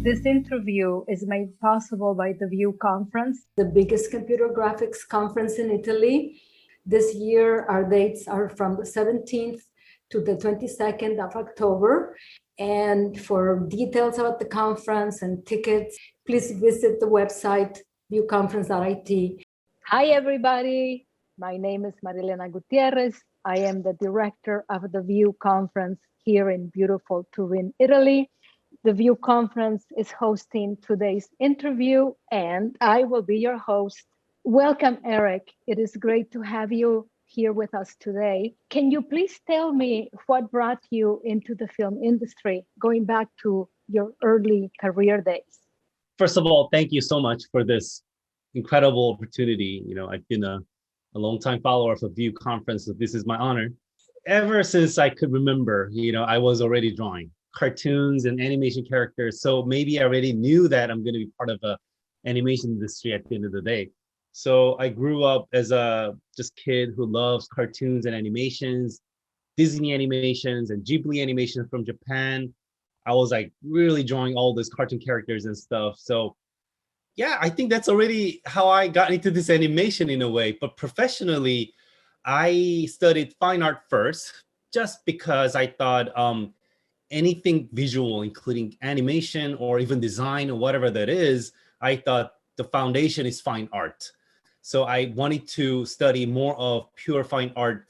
This interview is made possible by the VIEWConference, the biggest computer graphics conference in Italy. This year, our dates are from the 17th to the 22nd of October. And for details about the conference and tickets, please visit the website, viewconference.it. Hi, everybody. My name is Marilena Gutierrez. I am the director of the VIEWConference here in beautiful Turin, Italy. The VIEWConference is hosting today's interview, and I will be your host. Welcome, Erick. It is great to have you here with us today. Can you please tell me what brought you into the film industry, going back to your early career days? First of all, thank you so much for this incredible opportunity. I've been a long-time follower of the VIEWConference, so this is my honor. Ever since I could remember, I was already drawing cartoons and animation characters. So maybe I already knew that I'm going to be part of the animation industry at the end of the day. So I grew up as a just kid who loves cartoons and animations, Disney animations and Ghibli animation from Japan. I was like really drawing all these cartoon characters and stuff. So yeah, I think that's already how I got into this animation in a way. But professionally, I studied fine art first, just because I thought anything visual, including animation or even design or whatever that is, I thought the foundation is fine art. So I wanted to study more of pure fine art,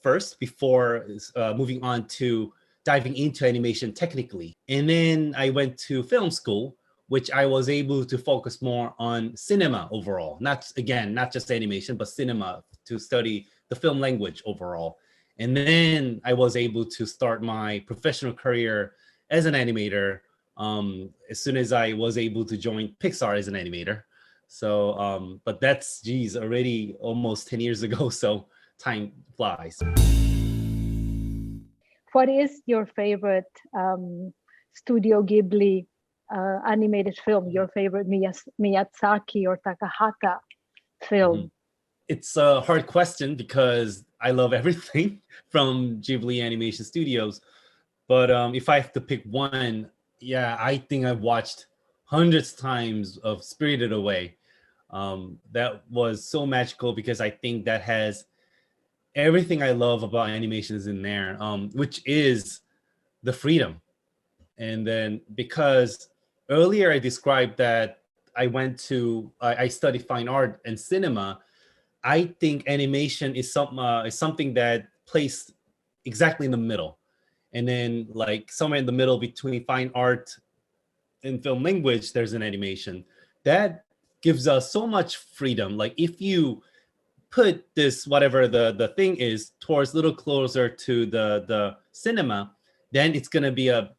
first before moving on to diving into animation technically. And then I went to film school, which I was able to focus more on cinema overall. Not just animation, but cinema, to study the film language overall. And then I was able to start my professional career as an animator as soon as I was able to join Pixar as an animator. So, but that's, already almost 10 years ago. So time flies. What is your favorite Studio Ghibli animated film, your favorite Miyazaki or Takahata film? Mm-hmm. It's a hard question because I love everything from Ghibli Animation Studios. But if I have to pick one, I think I've watched hundreds of times of Spirited Away. That was so magical because I think that has everything I love about animation is in there, which is the freedom. And then because earlier I described that I studied fine art and cinema, I think animation is something that placed exactly in the middle. And then like somewhere in the middle between fine art and film language, there's an animation. That gives us so much freedom. Like if you put this, whatever the thing is, towards a little closer to the cinema, then it's going to be a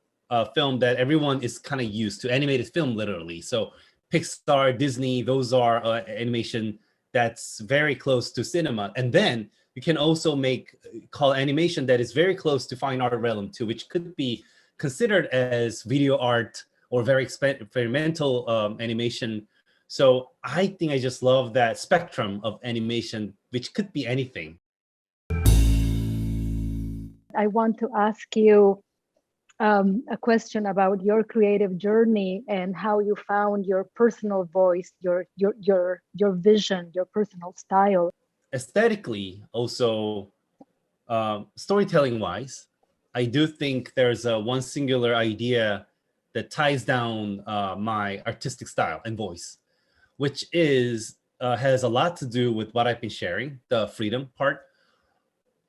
film that everyone is kind of used to, animated film literally. So Pixar, Disney, those are animation that's very close to cinema. And then you can also call animation that is very close to fine art realm too, which could be considered as video art or very experimental animation. So I think I just love that spectrum of animation, which could be anything. I want to ask you a question about your creative journey and how you found your personal voice, your vision, your personal style. Aesthetically, also storytelling wise, I do think there's one singular idea that ties down my artistic style and voice, which has a lot to do with what I've been sharing, the freedom part.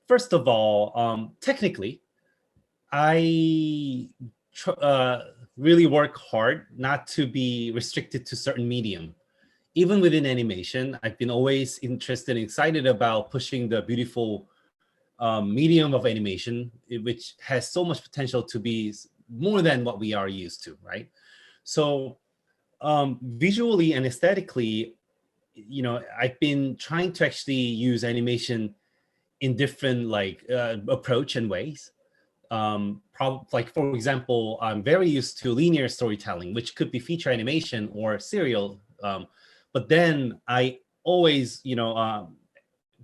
First of all, technically, I really work hard not to be restricted to certain medium. Even within animation, I've been always interested and excited about pushing the beautiful medium of animation, which has so much potential to be more than what we are used to, right? So visually and aesthetically, I've been trying to actually use animation in different approach and ways. Like for example, I'm very used to linear storytelling, which could be feature animation or serial. But then I always,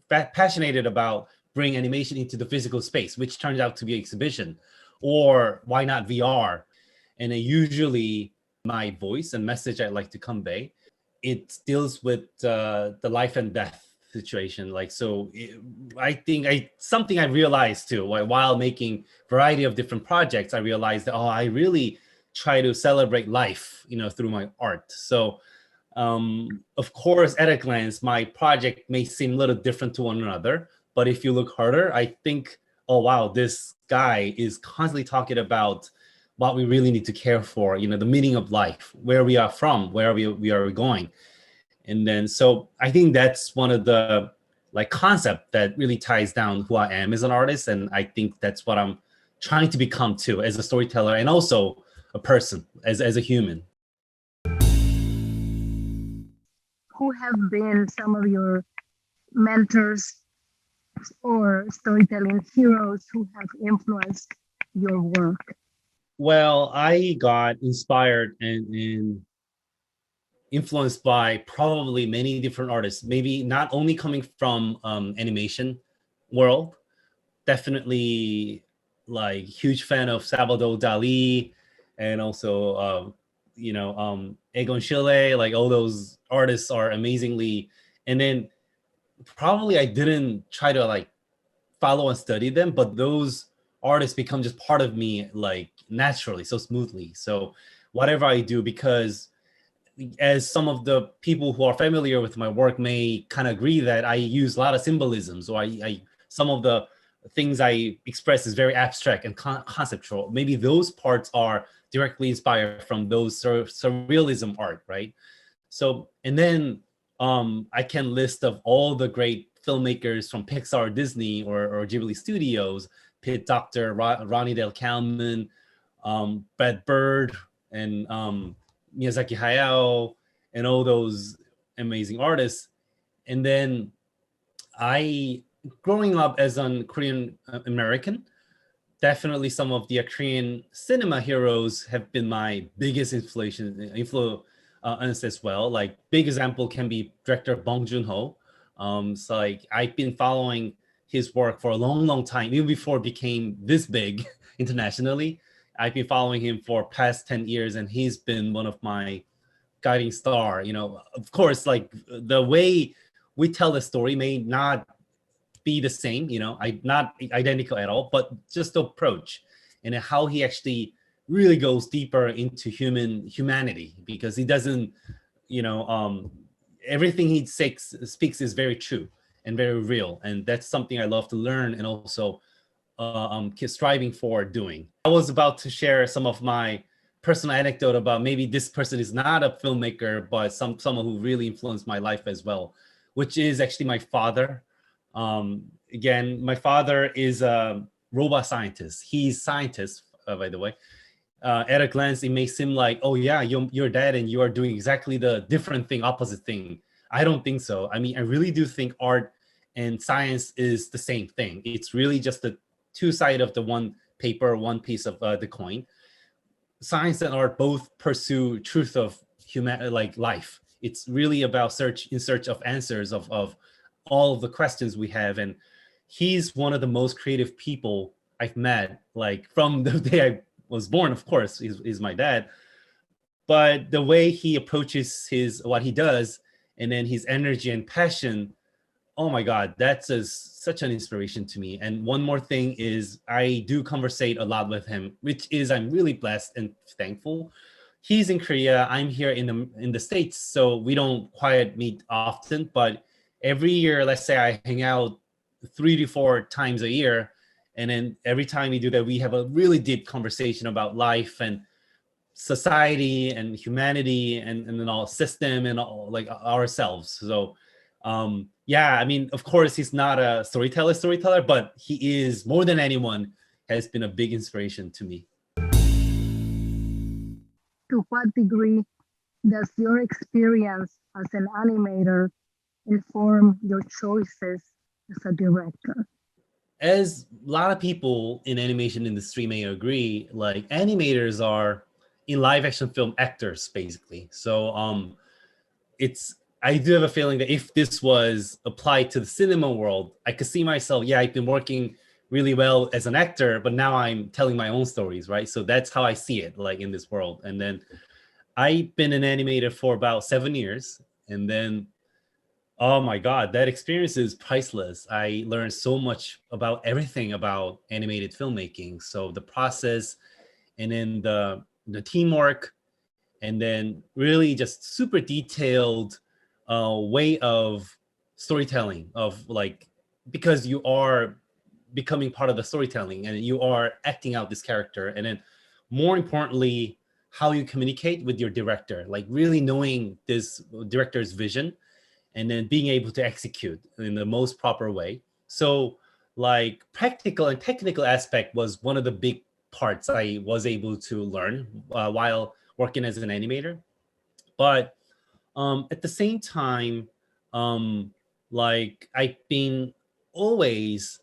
passionate about bringing animation into the physical space, which turns out to be exhibition, or why not VR? And then usually my voice and message I like to convey, it deals with the life and death situation. Like, so I think something I realized too, while making variety of different projects, I realized that, oh, I really try to celebrate life, through my art. So of course, at a glance, my project may seem a little different to one another, but if you look harder, I think, oh wow, this guy is constantly talking about what we really need to care for, the meaning of life, where we are from, where we are going. And then, so I think that's one of the concept that really ties down who I am as an artist. And I think that's what I'm trying to become too, as a storyteller and also a person, as a human. Who have been some of your mentors or storytelling heroes who have influenced your work? Well, I got inspired and influenced by probably many different artists, maybe not only coming from animation world, definitely huge fan of Salvador Dali, and also Egon Schiele. Like, all those artists are amazingly. And then probably I didn't try to follow and study them, but those artists become just part of me naturally, so smoothly. So whatever I do, because as some of the people who are familiar with my work may kind of agree, that I use a lot of symbolisms, or I some of the things I express is very abstract and conceptual. Maybe those parts are directly inspired from those surrealism art, right? So, and then I can list of all the great filmmakers from Pixar, Disney, or Ghibli Studios, Pit Doctor, Ronnie Del Calman, Brad Bird, and Miyazaki Hayao, and all those amazing artists. And then growing up as a Korean American, definitely some of the Korean cinema heroes have been my biggest influence as well. Big example can be director Bong Joon-ho. So I've been following his work for a long time, even before it became this big internationally. I've been following him for past 10 years, and he's been one of my guiding star. Of course, the way we tell the story may not be the same, not identical at all, but just the approach and how he actually really goes deeper into humanity, because he doesn't, everything he speaks is very true and very real. And that's something I love to learn, and also striving for doing. I was about to share some of my personal anecdote about maybe this person is not a filmmaker, but someone who really influenced my life as well, which is actually my father. Again, my father is a robot scientist. He's scientist, by the way. At a glance, it may seem like, oh yeah, you're dad and you are doing exactly the different thing, opposite thing. I don't think so. I mean, I really do think art and science is the same thing. It's really just the two sides of the one paper, one piece of the coin. Science and art both pursue truth of life. It's really about in search of answers of all of the questions we have. And he's one of the most creative people I've met, from the day I was born. Of course, he's my dad, but the way he approaches what he does, and then his energy and passion, oh my God, that's such an inspiration to me. And one more thing is, I do conversate a lot with him, which is, I'm really blessed and thankful. He's in Korea, I'm here in the States, so we don't quite meet often, but every year, let's say I hang out 3 to 4 times a year. And then every time we do that, we have a really deep conversation about life and society and humanity and then all system and all, ourselves. So yeah, I mean, of course, he's not a storyteller, but he is, more than anyone, has been a big inspiration to me. To what degree does your experience as an animator inform your choices as a director? As a lot of people in animation industry may agree, animators are in live action film actors, basically. So I do have a feeling that if this was applied to the cinema world, I could see myself, I've been working really well as an actor, but now I'm telling my own stories, right? So that's how I see it, like in this world. And then I've been an animator for about 7 years, and then oh my God, that experience is priceless. I learned so much about everything about animated filmmaking. So the process, and then the teamwork, and then really just super detailed way of storytelling, of like, because you are becoming part of the storytelling and you are acting out this character. And then more importantly, how you communicate with your director, like really knowing this director's vision and then being able to execute in the most proper way. So like practical and technical aspect was one of the big parts I was able to learn while working as an animator. But at the same time, like I've been always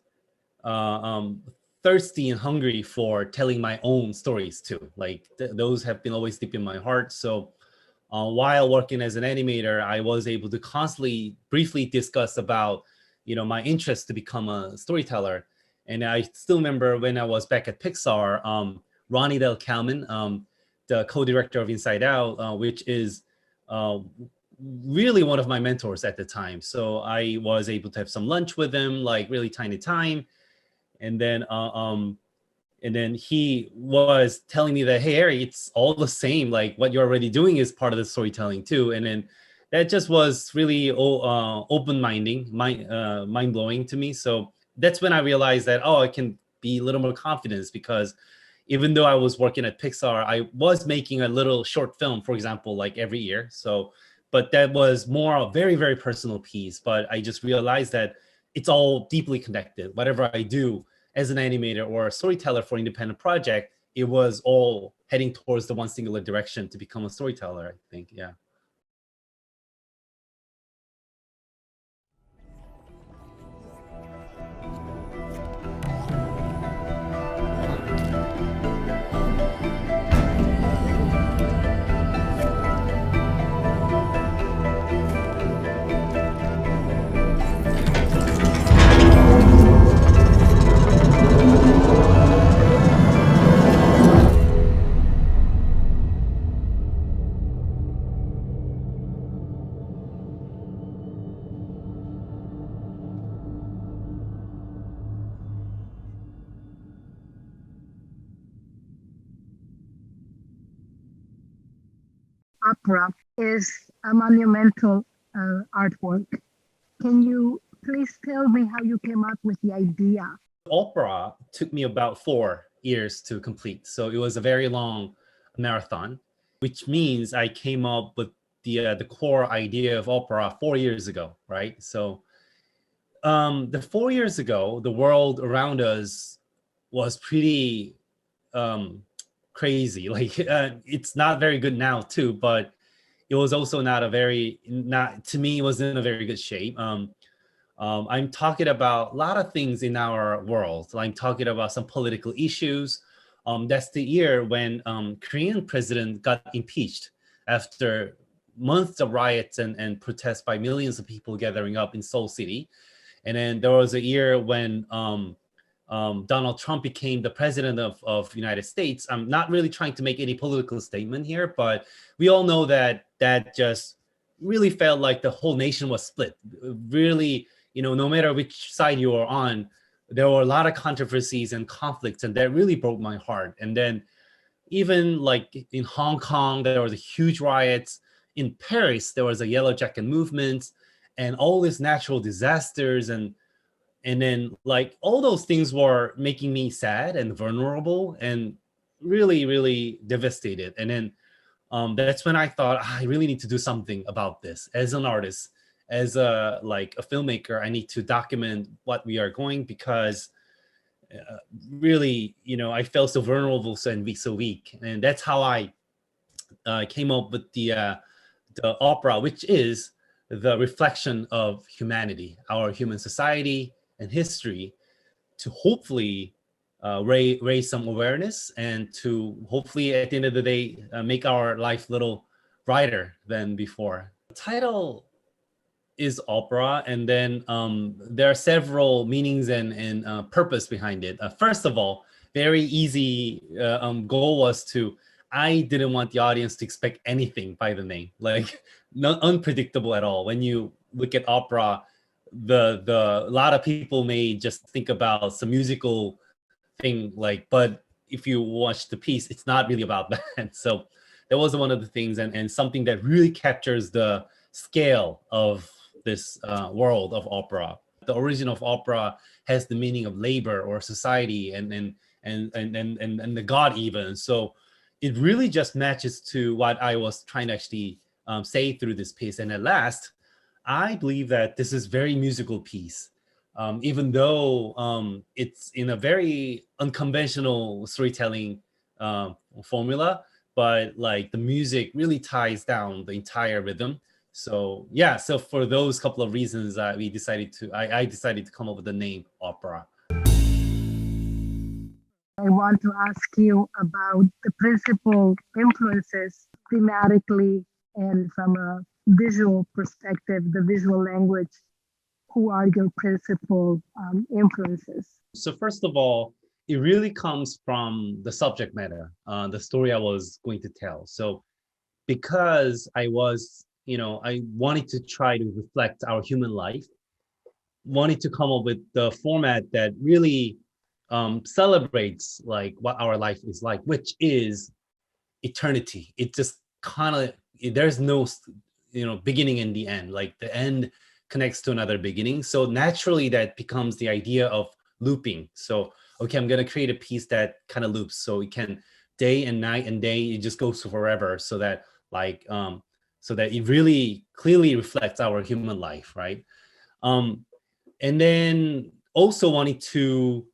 thirsty and hungry for telling my own stories too. Like those have been always deep in my heart. So while working as an animator, I was able to constantly briefly discuss about, my interest to become a storyteller. And I still remember when I was back at Pixar, Ronnie Del Calman, the co-director of Inside Out, which is uh, really one of my mentors at the time. So I was able to have some lunch with him, like really tiny time. And then he was telling me that, hey, Eric, it's all the same. Like what you're already doing is part of the storytelling too. And then that just was really open-minding, mind-blowing to me. So that's when I realized that, I can be a little more confident, because even though I was working at Pixar, I was making a little short film, for example, like every year. So, but that was more a very, very personal piece. But I just realized that it's all deeply connected. Whatever I do as an animator or a storyteller for independent project, it was all heading towards the one singular direction to become a storyteller, I think. Yeah. Opera is a monumental artwork. Can you please tell me how you came up with the idea? Opera took me about 4 years to complete. So it was a very long marathon, which means I came up with the core idea of opera 4 years ago, right? So the 4 years ago, the world around us was pretty crazy. Like it's not very good now too, but it was also not to me, it was in a very good shape. I'm talking about a lot of things in our world. I'm talking about some political issues. That's the year when Korean president got impeached after months of riots and protests by millions of people gathering up in Seoul City. And then there was a year when Donald Trump became the president of United States. I'm not really trying to make any political statement here, but we all know that just really felt like the whole nation was split. Really, no matter which side you are on, there were a lot of controversies and conflicts, and that really broke my heart. And then even like in Hong Kong, there was a huge riots. In Paris, there was a Yellow Jacket movement and all these natural disasters. And then like all those things were making me sad and vulnerable and really, really devastated. And then that's when I thought, I really need to do something about this as an artist, as a filmmaker. I need to document what we are going, because really, I felt so vulnerable and so weak. And that's how I came up with the opera, which is the reflection of humanity, our human society and history, to hopefully raise some awareness, and to hopefully at the end of the day make our life a little brighter than before. The title is opera? And then there are several meanings and purpose behind it. First of all, very easy goal was to, I didn't want the audience to expect anything by the name, like not unpredictable at all. When you look at opera, a lot of people may just think about some musical thing, like, but if you watch the piece, it's not really about that. So that was one of the things, and something that really captures the scale of this world of opera. The origin of opera has the meaning of labor or society and the god even. So it really just matches to what I was trying to actually say through this piece. And at last, I believe that this is very musical piece. Even though it's in a very unconventional storytelling formula, but like the music really ties down the entire rhythm. So yeah, so for those couple of reasons, I decided to come up with the name opera. I want to ask you about the principal influences thematically and from a visual perspective, the visual language. Who are your principal influences? So first of all, it really comes from the subject matter, the story I was going to tell. So because I wanted to try to reflect our human life, wanted to come up with the format that really celebrates like what our life is like, which is eternity. It just kind of, there's no beginning and the end. Like the end connects to another beginning, so naturally that becomes the idea of looping. So okay, I'm gonna create a piece that kind of loops, so it can day and night and day, it just goes forever, so that it really clearly reflects our human life, right? And then also wanting to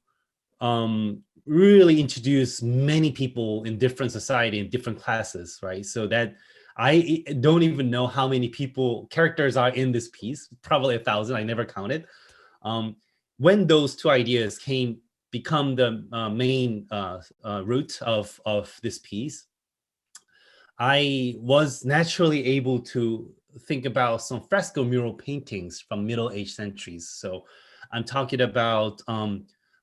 really introduce many people in different society and different classes, right? So that I don't even know how many characters are in this piece, probably 1,000, I never counted. When those two ideas become the main root of this piece, I was naturally able to think about some fresco mural paintings from Middle Age centuries. So I'm talking about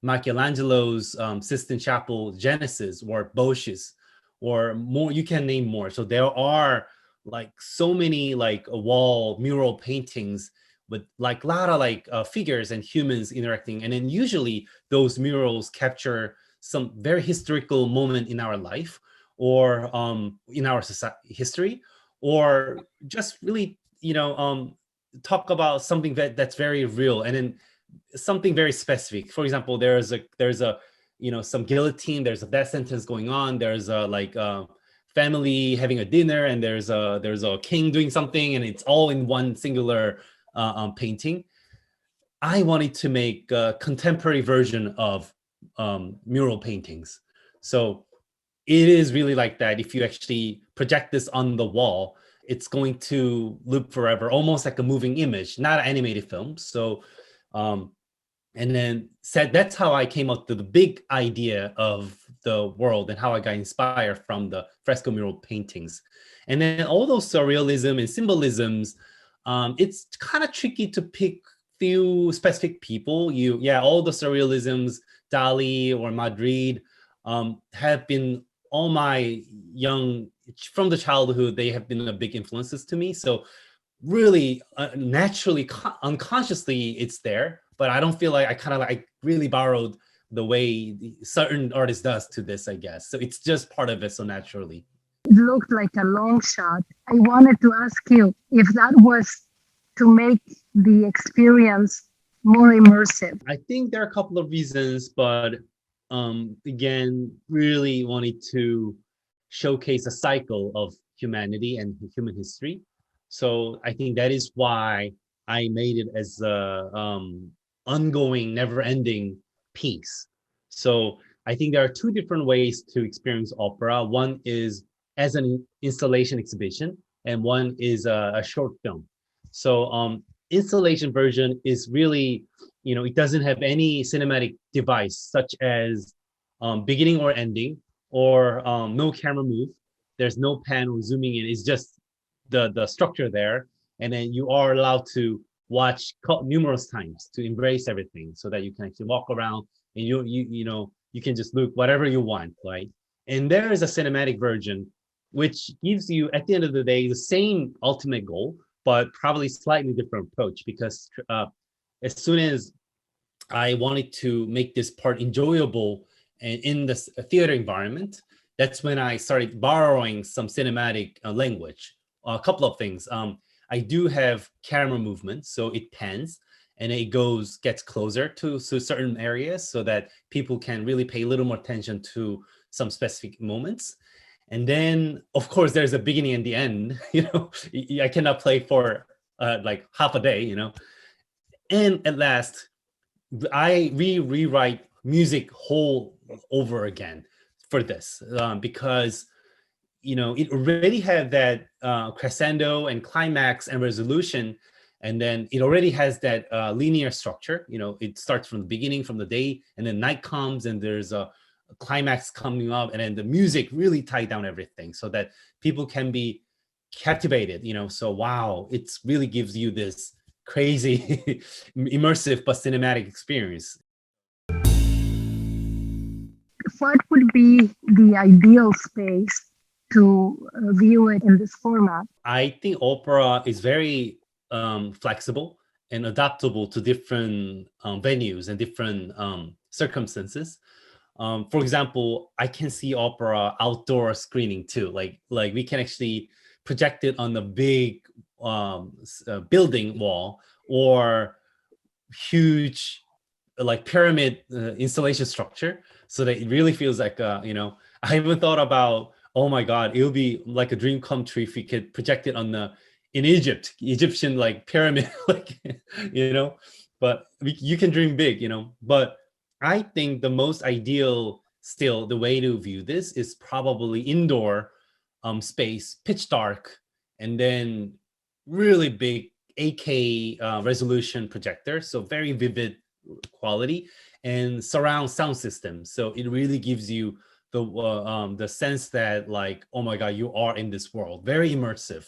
Michelangelo's Sistine Chapel Genesis, or Bosch's, or more, you can name more. So there are like so many like wall mural paintings with like a lot of like figures and humans interacting. And then usually those murals capture some very historical moment in our life, or in our history, or just really, talk about something that's very real, and then something very specific. For example, there's a some guillotine, there's a death sentence going on, there's a family having a dinner, and there's a king doing something, and it's all in one singular painting. I wanted to make a contemporary version of mural paintings. So it is really like that. If you actually project this on the wall, it's going to loop forever, almost like a moving image, not an animated film. So, and then that's how I came up with the big idea of the world and how I got inspired from the fresco mural paintings. And then all those surrealism and symbolisms, it's kind of tricky to pick few specific people. All the surrealisms, Dali or Madrid, have been all my from the childhood, they have been a big influences to me. So really naturally, unconsciously, it's there, but I don't feel like I really borrowed the way certain artist does to this, I guess. So it's just part of it, so naturally. It looked like a long shot. I wanted to ask you if that was to make the experience more immersive. I think there are a couple of reasons, but again, really wanted to showcase a cycle of humanity and human history. So I think that is why I made it as a ongoing, never-ending piece. So I think there are two different ways to experience opera. One is as an installation exhibition, and one is a short film. So installation version is really, it doesn't have any cinematic device such as beginning or ending, or no camera move. There's no pan or zooming in. It's just the structure there. And then you are allowed to watch numerous times to embrace everything, so that you can actually walk around and you can just look whatever you want, right? And there is a cinematic version which gives you, at the end of the day, the same ultimate goal, but probably slightly different approach, because as soon as I wanted to make this part enjoyable and in the theater environment, that's when I started borrowing some cinematic language. A couple of things. I do have camera movement, so it pans and it gets closer to certain areas, so that people can really pay a little more attention to some specific moments. And then, of course, there's a beginning and the end. I cannot play for like half a day. And at last, I rewrite music whole over again for this, because it already had that crescendo and climax and resolution, and then it already has that linear structure. It starts from the beginning, from the day, and then night comes, and there's a climax coming up, and then the music really tied down everything so that people can be captivated. So wow, it really gives you this crazy immersive but cinematic experience. What would be the ideal space to view it in this format? I think opera is very flexible and adaptable to different venues and different circumstances. For example, I can see opera outdoor screening too. Like we can actually project it on the big building wall, or huge like pyramid installation structure, so that it really feels like I even thought about, oh my god, it would be like a dream come true if we could project it on in Egyptian like pyramid, like but you can dream big, but I think the most ideal, still, the way to view this is probably indoor space, pitch dark, and then really big 8K resolution projector, so very vivid quality, and surround sound system. So it really gives you the sense that, like, oh my god, you are in this world, very immersive.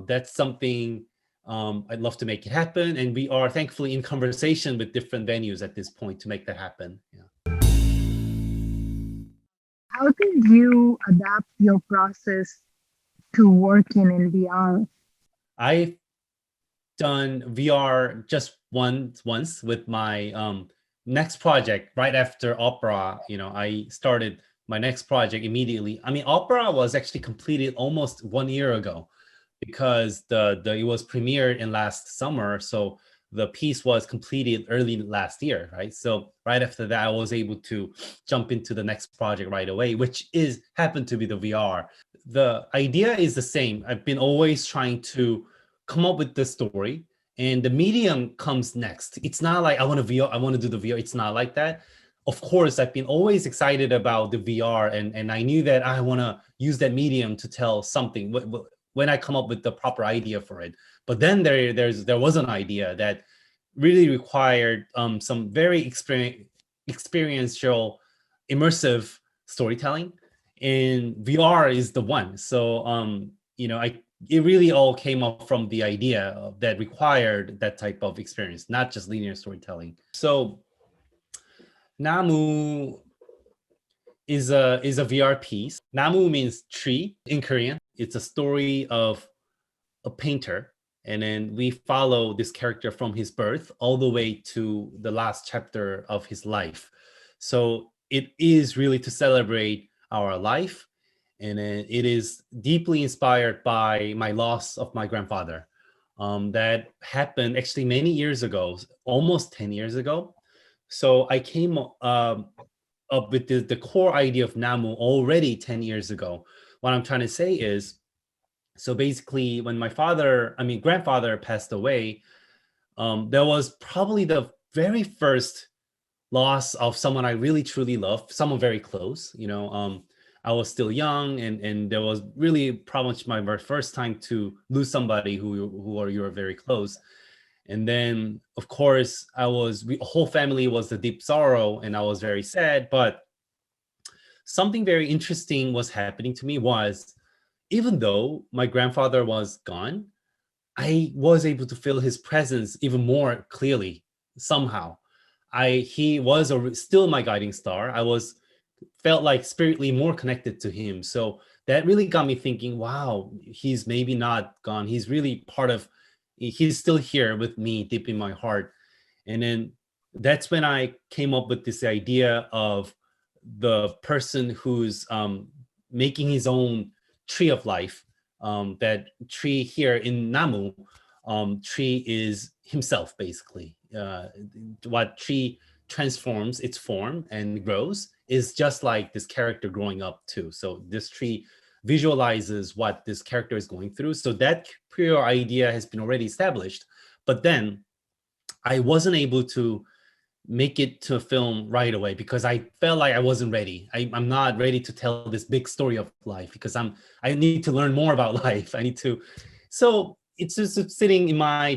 That's something I'd love to make it happen, and we are thankfully in conversation with different venues at this point to make that happen. Yeah. How did you adapt your process to working in VR? I've done VR just once with my next project right after opera. I started my next project immediately. I mean, opera was actually completed almost 1 year ago, because it was premiered in last summer, so the piece was completed early last year, right? So right after that, I was able to jump into the next project right away, which happened to be the VR. The idea is the same. I've been always trying to come up with the story, and the medium comes next. It's not like I want to do the VR. It's not like that. Of course, I've been always excited about the VR, and I knew that I want to use that medium to tell something when I come up with the proper idea for it. But then there was an idea that really required some very experiential, immersive storytelling, and VR is the one. So it really all came up from the idea that required that type of experience, not just linear storytelling. So Namu is a VR piece. Namu means tree in Korean. It's a story of a painter, and then we follow this character from his birth all the way to the last chapter of his life. So it is really to celebrate our life, and it is deeply inspired by my loss of my grandfather. That happened actually many years ago, almost 10 years ago. So I came up with the core idea of Namu already 10 years ago. What I'm trying to say is, so basically when my grandfather passed away, that was probably the very first loss of someone I really truly loved, someone very close. I was still young, and there was really probably my very first time to lose somebody who you were very close. And then, of course, whole family was the deep sorrow, and I was very sad. But something very interesting was happening to me was, even though my grandfather was gone, I was able to feel his presence even more clearly somehow. He was still my guiding star. I felt like spiritually more connected to him. So that really got me thinking, wow, he's maybe not gone. He's still here with me deep in my heart. And then that's when I came up with this idea of the person who's making his own tree of life. That tree here in Namu, tree is himself, basically. What tree transforms its form and grows is just like this character growing up too. So this tree visualizes what this character is going through. So that prior idea has been already established. But then I wasn't able to make it to a film right away because I felt like I wasn't ready. I'm not ready to tell this big story of life because I need to learn more about life. So it's just sitting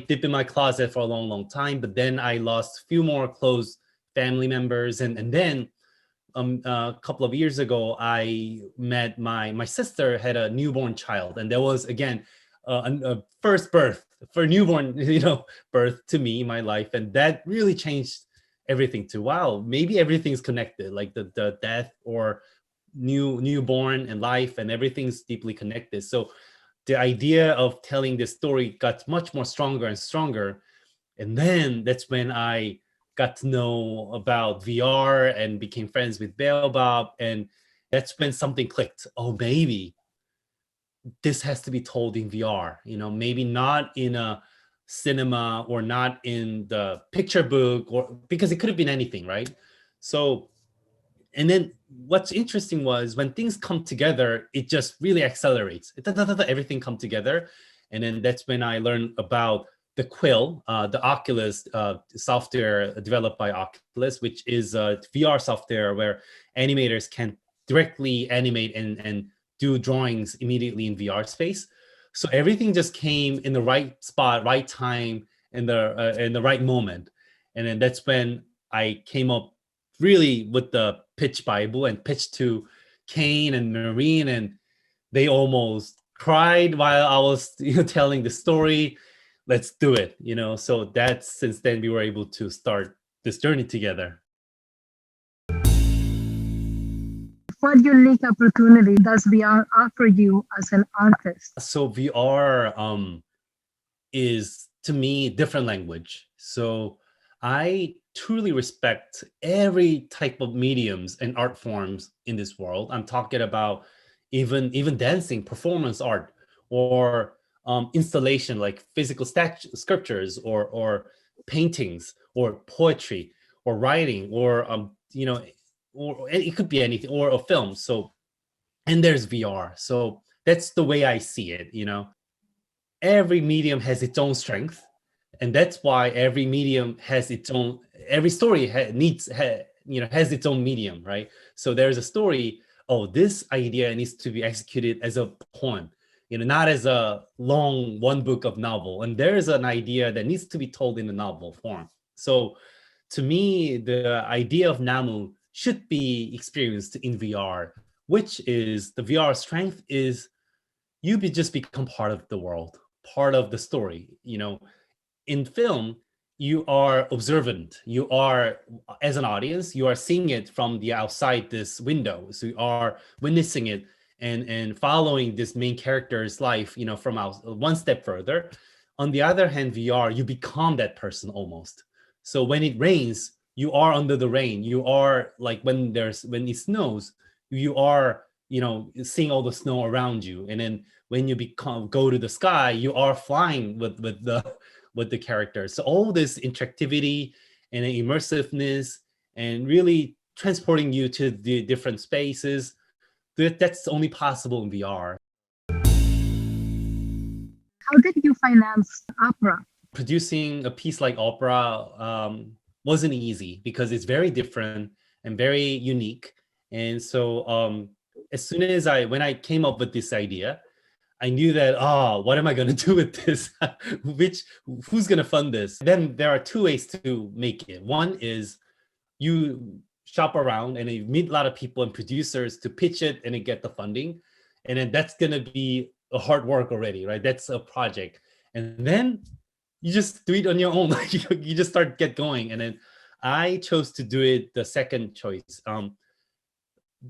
deep in my closet for a long, long time. But then I lost a few more close family members. And then a couple of years ago, I met my sister had a newborn child. And there was, again, a first birth for newborn, birth to me in my life. And that really changed everything to, wow, maybe everything's connected, like the death or newborn and life, and everything's deeply connected. So the idea of telling this story got much more stronger and stronger. And then that's when I got to know about VR and became friends with Baobab. And that's when something clicked. Oh, maybe this has to be told in VR, maybe not in a cinema or not in the picture book, or because it could have been anything, right? So, and then what's interesting was when things come together, it just really accelerates. Everything come together. And then that's when I learned about the Quill, the Oculus software developed by Oculus, which is a VR software where animators can directly animate and do drawings immediately in VR space. So everything just came in the right spot, right time, in the right moment. And then that's when I came up really with the pitch Bible and pitched to Kane and Marine, and they almost cried while I was telling the story. Let's do it, So that's, since then we were able to start this journey together. What unique opportunity does VR offer you as an artist? So VR is, to me, different language. So I truly respect every type of mediums and art forms in this world. I'm talking about even dancing, performance art, or installation like physical sculptures, or paintings, or poetry, or writing, or or it could be anything, or a film. So, and there's VR. So that's the way I see it. Every medium has its own strength, and that's why every medium has its own. Every story has its own medium, right? So there's a story. Oh, this idea needs to be executed as a poem, not as a long one book of novel. And there's an idea that needs to be told in a novel form. So to me, the idea of Namu should be experienced in VR, which is the VR strength is just become part of the world, part of the story. In film, you are observant. You are, as an audience, you are seeing it from the outside this window. So you are witnessing it and following this main character's life, from one step further. On the other hand, VR, you become that person almost. So when it rains, you are under the rain. You are like when it snows, you are, seeing all the snow around you. And then when you go to the sky, you are flying with the characters. So all this interactivity and immersiveness and really transporting you to the different spaces, that's only possible in VR. How did you finance opera? Producing a piece like opera wasn't easy because it's very different and very unique. And so as soon as when I came up with this idea, I knew that, what am I going to do with this? Who's going to fund this? Then there are two ways to make it. One is you shop around and you meet a lot of people and producers to pitch it and then get the funding. And then that's going to be a hard work already, right? That's a project. And then you just do it on your own. Like you just get going. And then I chose to do it the second choice.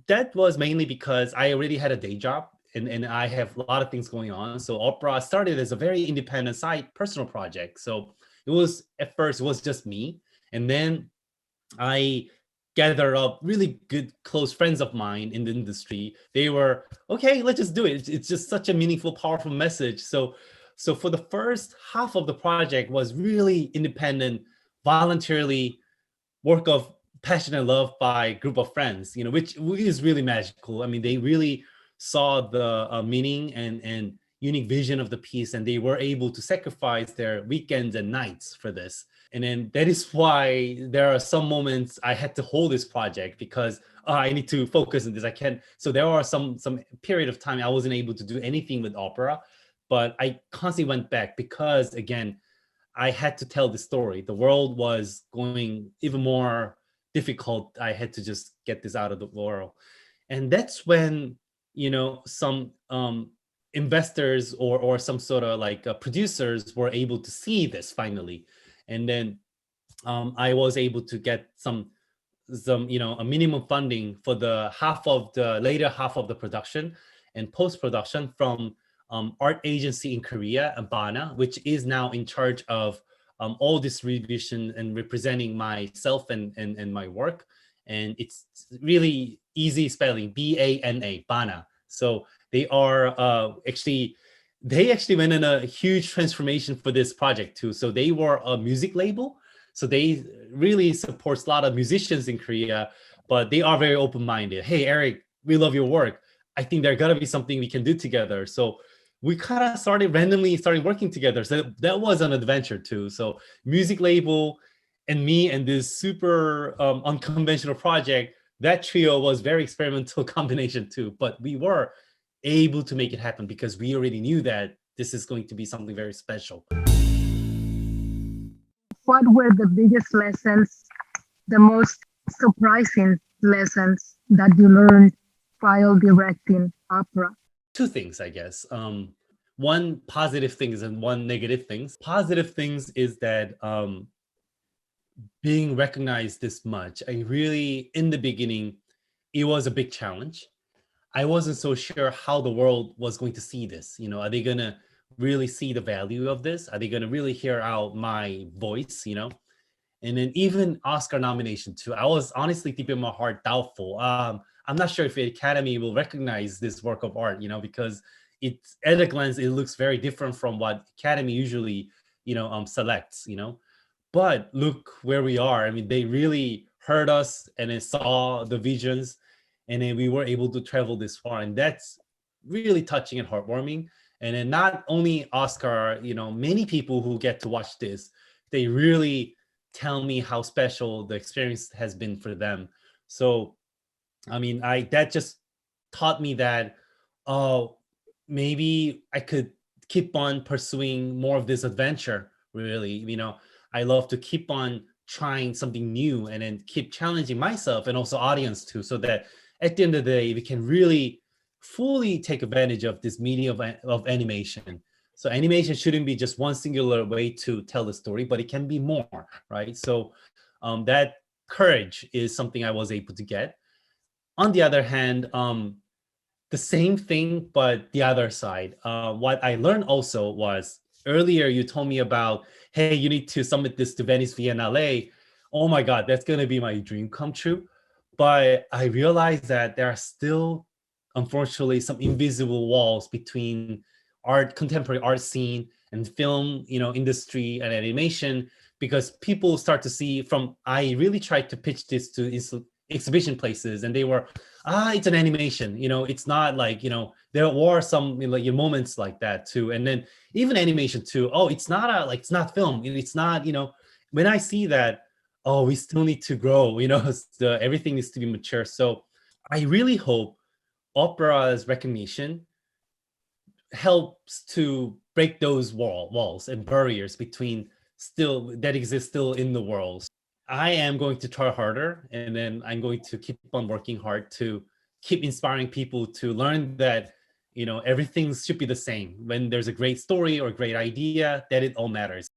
That was mainly because I already had a day job and I have a lot of things going on. So Opera started as a very independent side personal project. So it was, at first it was just me. And then I gathered up really good close friends of mine in the industry. They were, okay, let's just do it. It's just such a meaningful, powerful message. So for the first half of the project was really independent, voluntarily work of passion and love by a group of friends, which is really magical. I mean, they really saw the meaning and unique vision of the piece, and they were able to sacrifice their weekends and nights for this. And then that is why there are some moments I had to hold this project because I need to focus on this. I can't. So there are some period of time I wasn't able to do anything with opera, but I constantly went back because, again, I had to tell the story. The world was going even more difficult. I had to just get this out of the world. And that's when, some investors or some sort of like producers were able to see this finally. And then I was able to get some a minimum funding for the later half of the production and post-production from art agency in Korea, Bana, which is now in charge of all distribution and representing myself and my work. And it's really easy spelling, B-A-N-A, Bana. So they are they actually went in a huge transformation for this project too. So they were a music label. So they really supports a lot of musicians in Korea, but they are very open-minded. Hey, Eric, we love your work. I think there gotta be something we can do together. So we kind of randomly started working together. So that was an adventure too. So music label and me and this super unconventional project, that trio was very experimental combination too. But we were able to make it happen because we already knew that this is going to be something very special. What were the biggest lessons, the most surprising lessons that you learned while directing opera? Two things, I guess. One positive things and one negative things. Positive things is that being recognized this much, I really, in the beginning, it was a big challenge. I wasn't so sure how the world was going to see this. Are they going to really see the value of this? Are they going to really hear out my voice, And then even Oscar nomination too. I was honestly deep in my heart doubtful. I'm not sure if the Academy will recognize this work of art, because it's at a glance, it looks very different from what Academy usually, selects, But look where we are. I mean, they really heard us and they saw the visions, and then we were able to travel this far. And that's really touching and heartwarming. And then not only Oscar, many people who get to watch this, they really tell me how special the experience has been for them. So, I mean, that just taught me that, oh, maybe I could keep on pursuing more of this adventure, really. I love to keep on trying something new and then keep challenging myself and also audience too, so that at the end of the day, we can really fully take advantage of this medium of animation. So animation shouldn't be just one singular way to tell the story, but it can be more, right? So that courage is something I was able to get. On the other hand, the same thing, but the other side. What I learned also was, earlier you told me about, hey, you need to submit this to Venice Biennale. Oh my God, that's gonna be my dream come true. But I realized that there are still, unfortunately, some invisible walls between contemporary art scene and film, industry and animation, because people start to see I really tried to pitch this to exhibition places, and they were, it's an animation, it's not like, there were some moments like that too. And then even animation too, oh, it's not film, it's not, when I see that, oh, we still need to grow, everything needs to be mature. So I really hope opera's recognition helps to break those walls and barriers that exist still in the world. I am going to try harder, and then I'm going to keep on working hard to keep inspiring people to learn that everything should be the same. When there's a great story or great idea, that it all matters.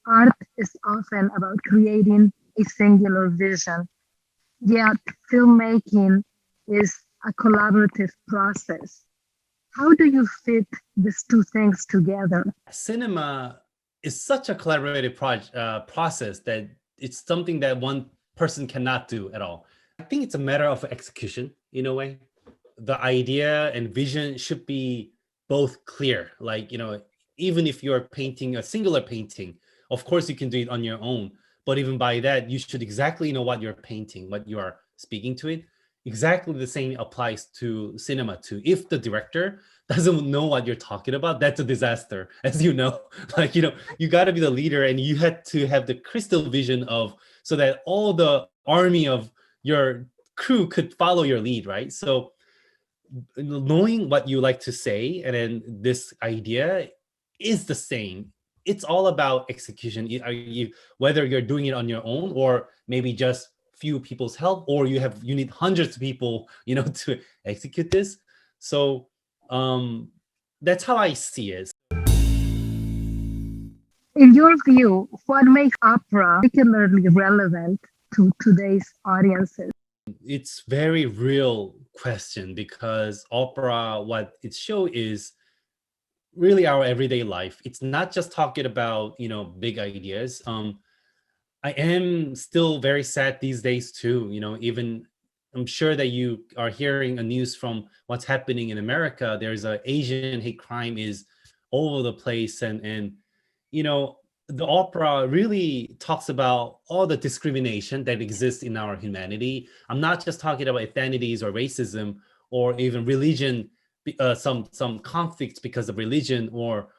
Art is often about creating a singular vision, yet filmmaking is a collaborative process. How do you fit these two things together? Cinema is such a collaborative process that it's something that one person cannot do at all. I think it's a matter of execution in a way. The idea and vision should be both clear. Like, even if you're painting a singular painting, of course you can do it on your own. But even by that, you should exactly know what you're painting, what you are speaking to it. Exactly the same applies to cinema too. If the director doesn't know what you're talking about, that's a disaster, as you know. Like, you got to be the leader, and you had to have the crystal vision so that all the army of your crew could follow your lead, right? So knowing what you like to say, and then this idea is the same. It's all about execution. Whether you're doing it on your own, or maybe just few people's help, or you need hundreds of people, to execute this. So that's how I see it. In your view, what makes opera particularly relevant to today's audiences? It's very real question, because opera, what it shows is really our everyday life. It's not just talking about, big ideas. I am still very sad these days too. Even I'm sure that you are hearing a news from what's happening in America. There's a Asian hate crime is all over the place, and the opera really talks about all the discrimination that exists in our humanity. I'm not just talking about ethnities or racism or even religion, some conflicts because of religion, or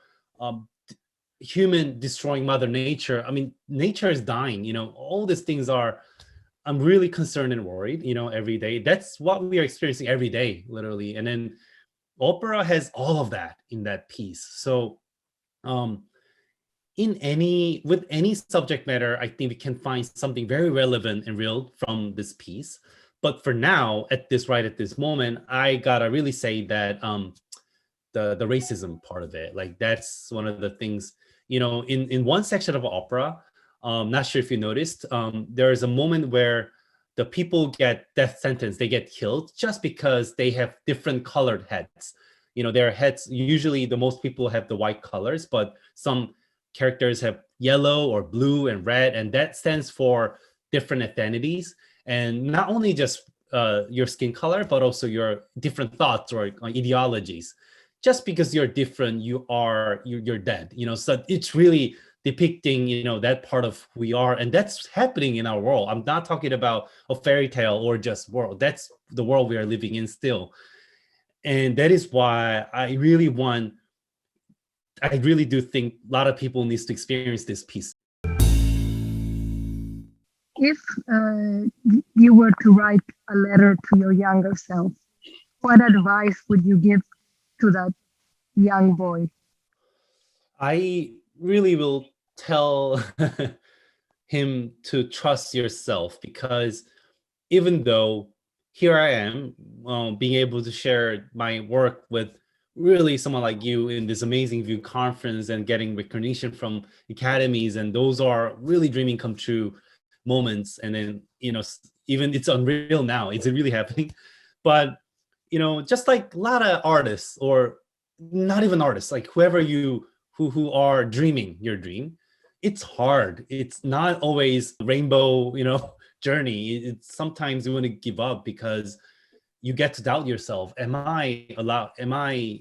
human destroying mother nature. I mean, nature is dying. All these things I'm really concerned and worried, every day. That's what we are experiencing every day, literally. And then opera has all of that in that piece. So with any subject matter, I think we can find something very relevant and real from this piece. But for now, at this moment, I gotta really say that the racism part of it, like, that's one of the things, in one section of opera, not sure if you noticed, there is a moment where the people get death sentence, they get killed just because they have different colored heads. Their heads, usually the most people have the white colors, but some characters have yellow or blue and red, and that stands for different identities. And not only just your skin color, but also your different thoughts or ideologies. Just because you're different, you're dead. So it's really depicting, that part of who we are, and that's happening in our world. I'm not talking about a fairy tale or just world. That's the world we are living in still. And that is why I really do think a lot of people needs to experience this piece. If you were to write a letter to your younger self, what advice would you give to that young boy? I really will tell him to trust yourself, because even though here I am, being able to share my work with really someone like you in this amazing VIEW conference and getting recognition from academies, and those are really dreaming come true moments. And then, even it's unreal now, it's really happening. But, just like a lot of artists, or not even artists, like whoever who are dreaming your dream, it's hard. It's not always rainbow, journey. It's sometimes you want to give up because you get to doubt yourself. Am I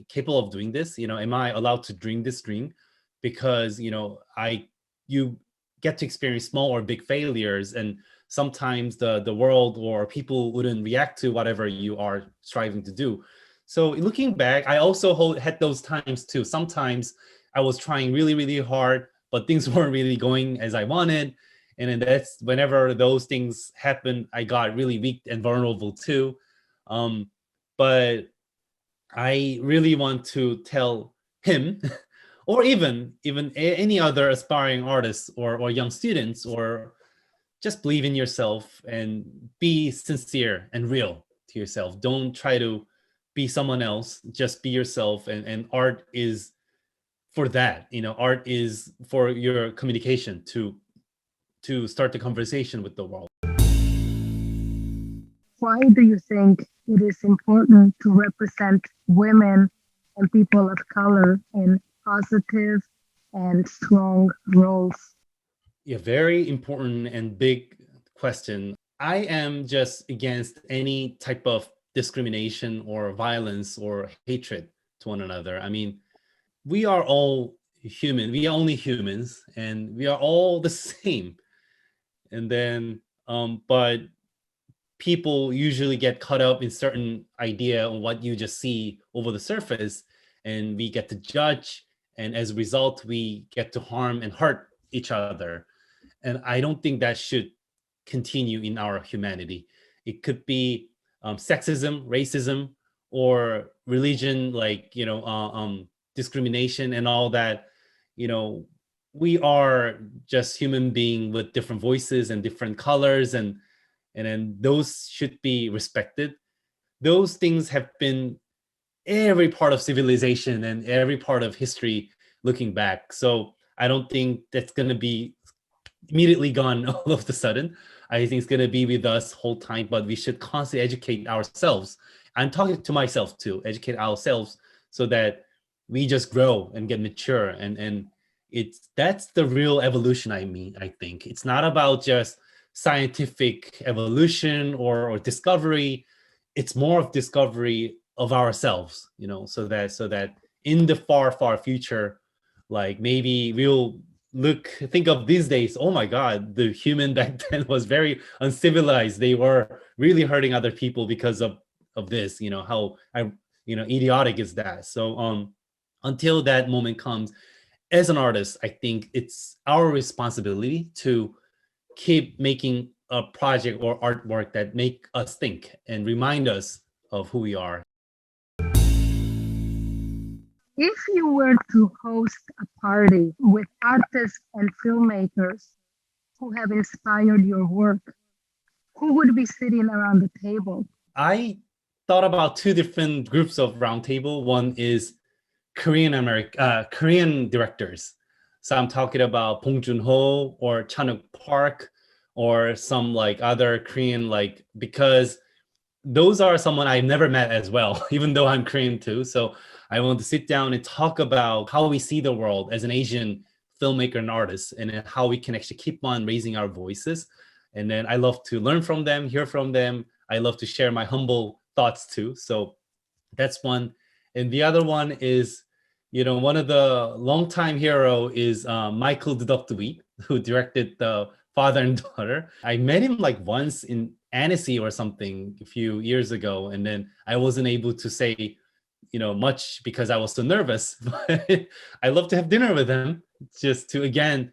capable of doing this? Am I allowed to dream this dream? Because, you get to experience small or big failures, and sometimes the world or people wouldn't react to whatever you are striving to do. So looking back, I also had those times too. Sometimes I was trying really, really hard, but things weren't really going as I wanted. And then that's whenever those things happen, I got really weak and vulnerable too. But I really want to tell him, or even any other aspiring artists or young students, or just believe in yourself and be sincere and real to yourself. Don't try to be someone else, just be yourself. And art is for that, art is for your communication to start the conversation with the world. Why do you think it is important to represent women and people of color in positive and strong roles? Yeah, very important and big question. I am just against any type of discrimination or violence or hatred to one another. I mean, we are all human. We are only humans, and we are all the same. And then, but people usually get caught up in certain idea on what you just see over the surface, and we get to judge, and as a result we get to harm and hurt each other. And I don't think that should continue in our humanity. It could be sexism, racism, or religion, like discrimination and all that. We are just human being with different voices and different colors, and then those should be respected. Those things have been every part of civilization and every part of history looking back. So I don't think that's going to be immediately gone all of a sudden. I think it's going to be with us whole time, but we should constantly educate ourselves. I'm talking to myself too, educate ourselves so that we just grow and get mature. And that's the real evolution. I think it's not about just scientific evolution or discovery. It's more of discovery of ourselves, so that in the far future, like maybe we'll think of these days, oh my god, the human back then was very uncivilized. They were really hurting other people because of this, how idiotic is that. So until that moment comes, as an artist, I think it's our responsibility to keep making a project or artwork that make us think and remind us of who we are. If you were to host a party with artists and filmmakers who have inspired your work, who would be sitting around the table? I thought about two different groups of roundtable. One is Korean directors. So I'm talking about Bong Joon-ho or Chan-wook Park or some like other Korean, like, because those are someone I've never met as well, even though I'm Korean too. So I want to sit down and talk about how we see the world as an Asian filmmaker and artist, and then how we can actually keep on raising our voices. And then I love to learn from them, hear from them. I love to share my humble thoughts too. So that's one. And the other one is, one of the longtime hero is Michael Dudok, who directed The Father and Daughter. I met him like once in Annecy or something a few years ago, and then I wasn't able to say much because I was so nervous. But I love to have dinner with him, just to again,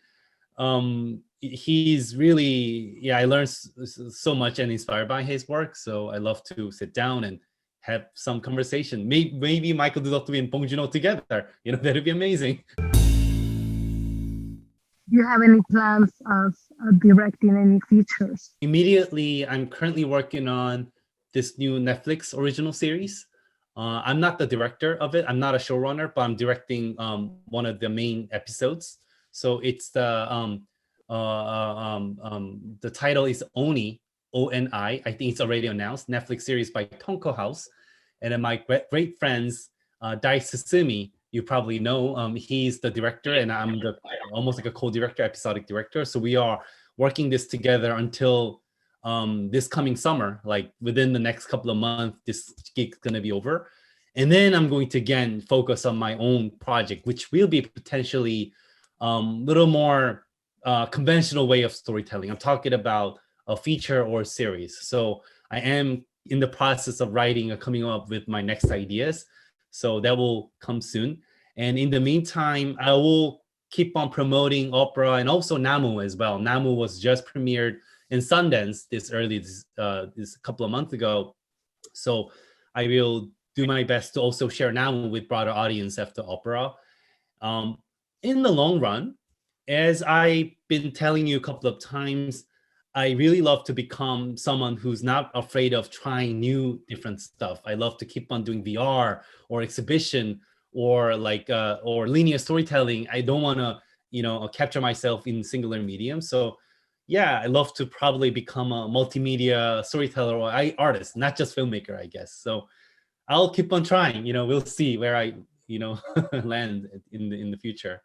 he's really, I learned so much and inspired by his work. So I love to sit down and have some conversation. Maybe Michael Dudok and Bong Joon-ho together. That'd be amazing. Do you have any plans of directing any features? Immediately, I'm currently working on this new Netflix original series. I'm not the director of it. I'm not a showrunner, but I'm directing one of the main episodes. So it's the title is Oni, ONI. I think it's already announced. Netflix series by Tonko House, and then my great friends Dai Susumi. You probably know. He's the director, and I'm almost like a co-director, episodic director. So we are working this together until this coming summer, like within the next couple of months, this gig's gonna be over. And then I'm going to again focus on my own project, which will be potentially little more conventional way of storytelling. I'm talking about a feature or a series. So I am in the process of writing or coming up with my next ideas. So that will come soon. And in the meantime, I will keep on promoting opera and also Namu as well. Namu was just premiered in Sundance this couple of months ago. So I will do my best to also share Namu with broader audience after opera. In the long run, as I've been telling you a couple of times, I really love to become someone who's not afraid of trying new different stuff. I love to keep on doing VR or exhibition or or linear storytelling. I don't want to, capture myself in singular medium. So yeah, I love to probably become a multimedia storyteller or artist, not just filmmaker, I guess. So I'll keep on trying, we'll see where I, land in the future.